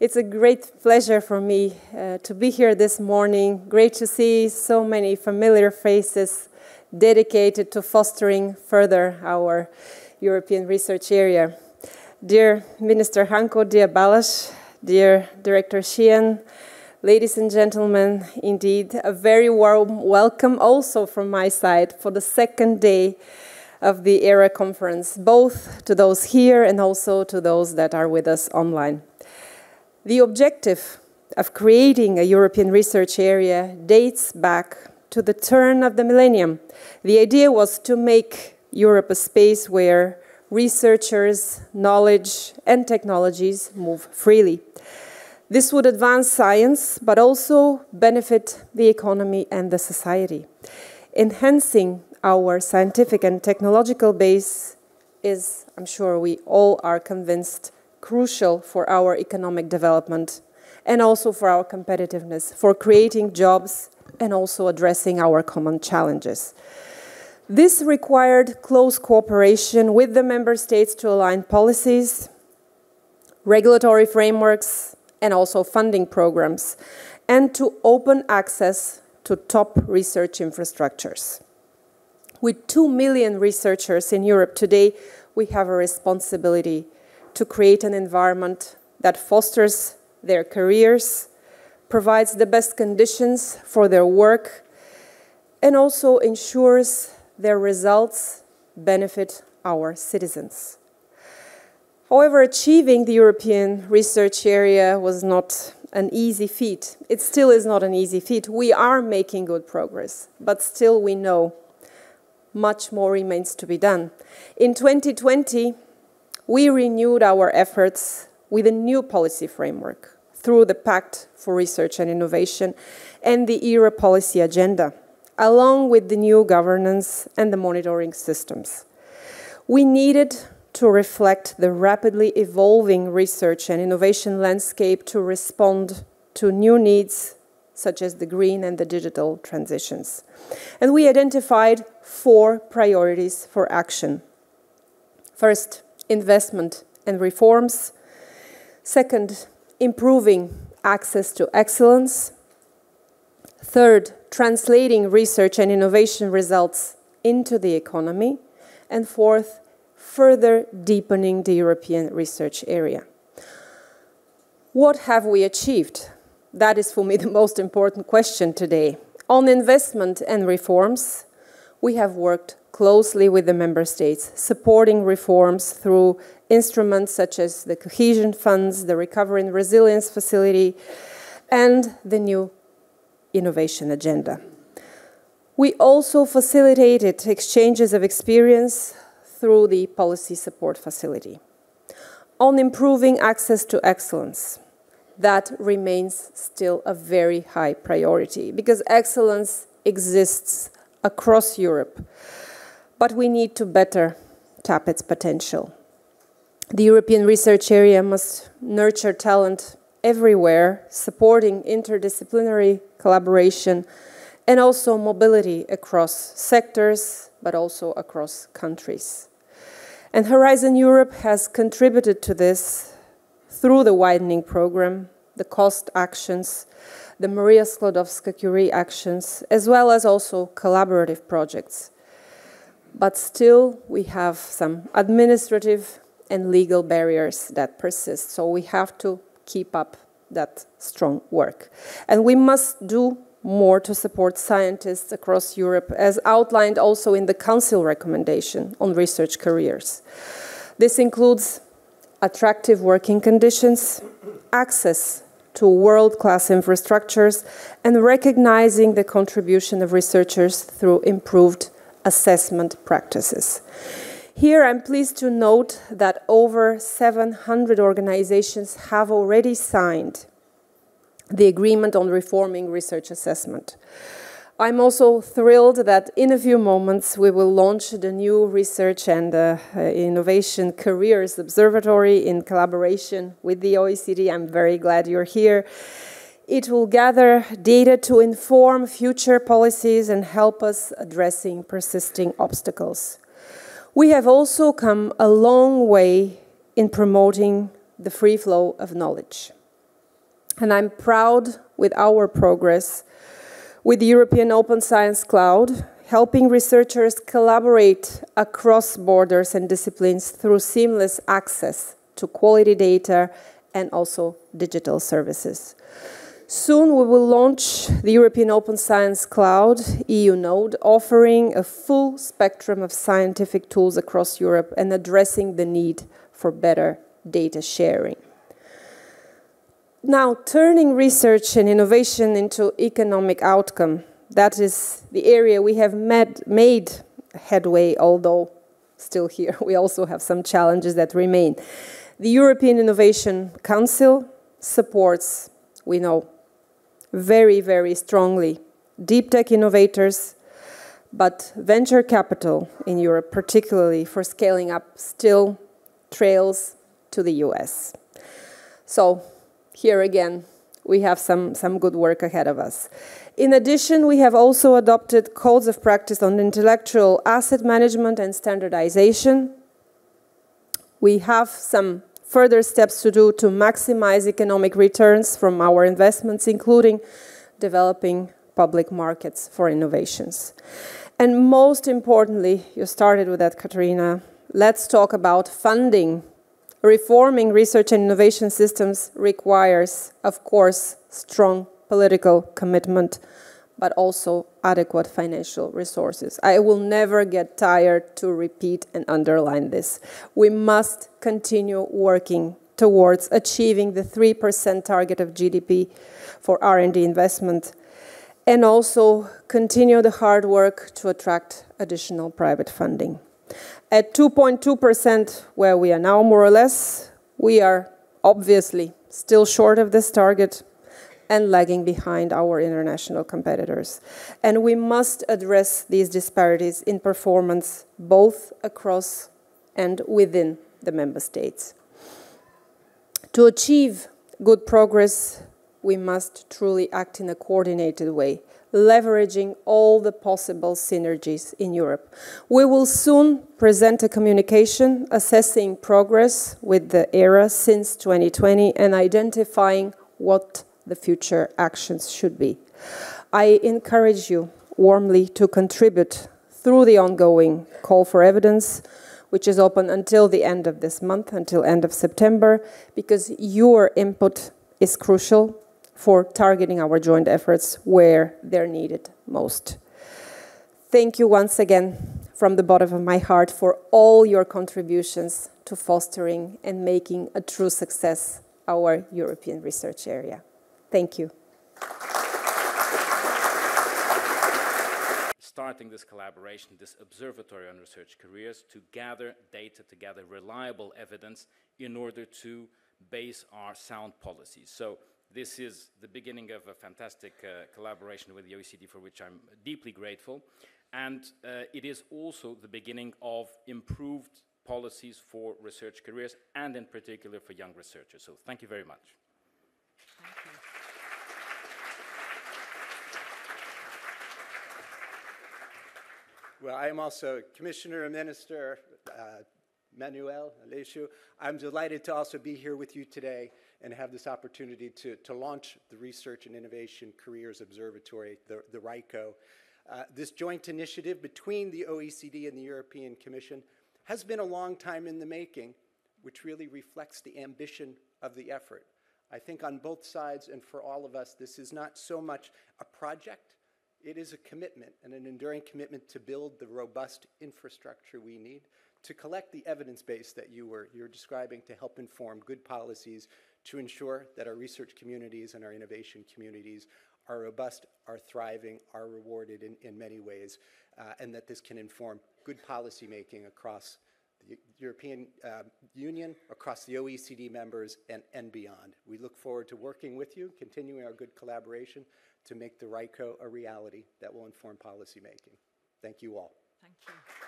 It's a great pleasure for me to be here this morning. Great to see so many familiar faces dedicated to fostering further our European research area. Dear Minister Hanko, dear Balázs, dear Director Sheehan, ladies and gentlemen, indeed, a very warm welcome also from my side for the second day of the ERA conference, both to those here and also to those that are with us online. The objective of creating a European research area dates back to the turn of the millennium. The idea was to make Europe a space where researchers, knowledge, and technologies move freely. This would advance science, but also benefit the economy and the society. Enhancing our scientific and technological base is, I'm sure we all are convinced, crucial for our economic development and also for our competitiveness, for creating jobs and also addressing our common challenges. This required close cooperation with the member states to align policies, regulatory frameworks, and also funding programs, and to open access to top research infrastructures. With 2 million researchers in Europe today, we have a responsibility to create an environment that fosters their careers, provides the best conditions for their work, and also ensures their results benefit our citizens. However, achieving the European research area was not an easy feat. It still is not an easy feat. We are making good progress, but still we know much more remains to be done. In 2020, we renewed our efforts with a new policy framework through the Pact for Research and Innovation and the ERA policy agenda, along with the new governance and the monitoring systems. We needed to reflect the rapidly evolving research and innovation landscape to respond to new needs, such as the green and the digital transitions. And we identified 4 priorities for action. First, investment and reforms. Second, improving access to excellence. Third, translating research and innovation results into the economy. And fourth, further deepening the European research area. What have we achieved? That is, for me, the most important question today. On investment and reforms, we have worked closely with the member states, supporting reforms through instruments such as the cohesion funds, the Recovery and Resilience Facility, and the new innovation agenda. We also facilitated exchanges of experience through the Policy Support Facility. On improving access to excellence, that remains still a very high priority because excellence exists across Europe, but we need to better tap its potential. The European research area must nurture talent everywhere, supporting interdisciplinary collaboration and also mobility across sectors, but also across countries. And Horizon Europe has contributed to this through the widening program, the cost actions, the Maria Sklodowska-Curie actions, as well as also collaborative projects. But still, we have some administrative and legal barriers that persist, so we have to keep up that strong work. And we must do more to support scientists across Europe, as outlined also in the Council recommendation on research careers. This includes attractive working conditions, access to world-class infrastructures, and recognizing the contribution of researchers through improved assessment practices. Here I'm pleased to note that over 700 organizations have already signed the agreement on reforming research assessment. I'm also thrilled that in a few moments we will launch the new Research and Innovation Careers Observatory in collaboration with the OECD. I'm very glad you're here. It will gather data to inform future policies and help us addressing persisting obstacles. We have also come a long way in promoting the free flow of knowledge. And I'm proud with our progress with the European Open Science Cloud, helping researchers collaborate across borders and disciplines through seamless access to quality data and also digital services. Soon we will launch the European Open Science Cloud EU node, offering a full spectrum of scientific tools across Europe and addressing the need for better data sharing. Now, turning research and innovation into economic outcome, that is the area we have made headway, although still here we also have some challenges that remain. The European Innovation Council supports, we know, very, very strongly deep tech innovators, but venture capital in Europe, particularly for scaling up, still trails to the US. So here again, we have some good work ahead of us. In addition, we have also adopted codes of practice on intellectual asset management and standardization. We have some further steps to do to maximize economic returns from our investments, including developing public markets for innovations. And most importantly, you started with that, Katarina, let's talk about funding. Reforming research and innovation systems requires, of course, strong political commitment, but also adequate financial resources. I will never get tired to repeat and underline this. We must continue working towards achieving the 3% target of GDP for R&D investment, and also continue the hard work to attract additional private funding. At 2.2%, where we are now more or less, we are obviously still short of this target and lagging behind our international competitors. And we must address these disparities in performance both across and within the member states. To achieve good progress, we must truly act in a coordinated way, leveraging all the possible synergies in Europe. We will soon present a communication assessing progress with the ERA since 2020 and identifying what the future actions should be. I encourage you warmly to contribute through the ongoing call for evidence, which is open until the end of this month, until end of September, because your input is crucial for targeting our joint efforts where they're needed most. Thank you once again from the bottom of my heart for all your contributions to fostering and making a true success our European research area. Thank you. Starting this collaboration, this observatory on research careers, to gather data, to gather reliable evidence in order to base our sound policies. So this is the beginning of a fantastic collaboration with the OECD, for which I'm deeply grateful. And it is also the beginning of improved policies for research careers, and in particular for young researchers. So thank you very much. Thank you. Well, I am also Commissioner and Minister Manuel Aleixo. I'm delighted to also be here with you today and have this opportunity to launch the Research and Innovation Careers Observatory, the ReICO. This joint initiative between the OECD and the European Commission has been a long time in the making, which really reflects the ambition of the effort. I think on both sides and for all of us, this is not so much a project, it is a commitment and an enduring commitment to build the robust infrastructure we need to collect the evidence base that you're describing to help inform good policies to ensure that our research communities and our innovation communities are robust, are thriving, are rewarded in many ways, and that this can inform good policy making across the European Union, across the OECD members, and beyond. We look forward to working with you, continuing our good collaboration to make the ReICO a reality that will inform policy making. Thank you all. Thank you.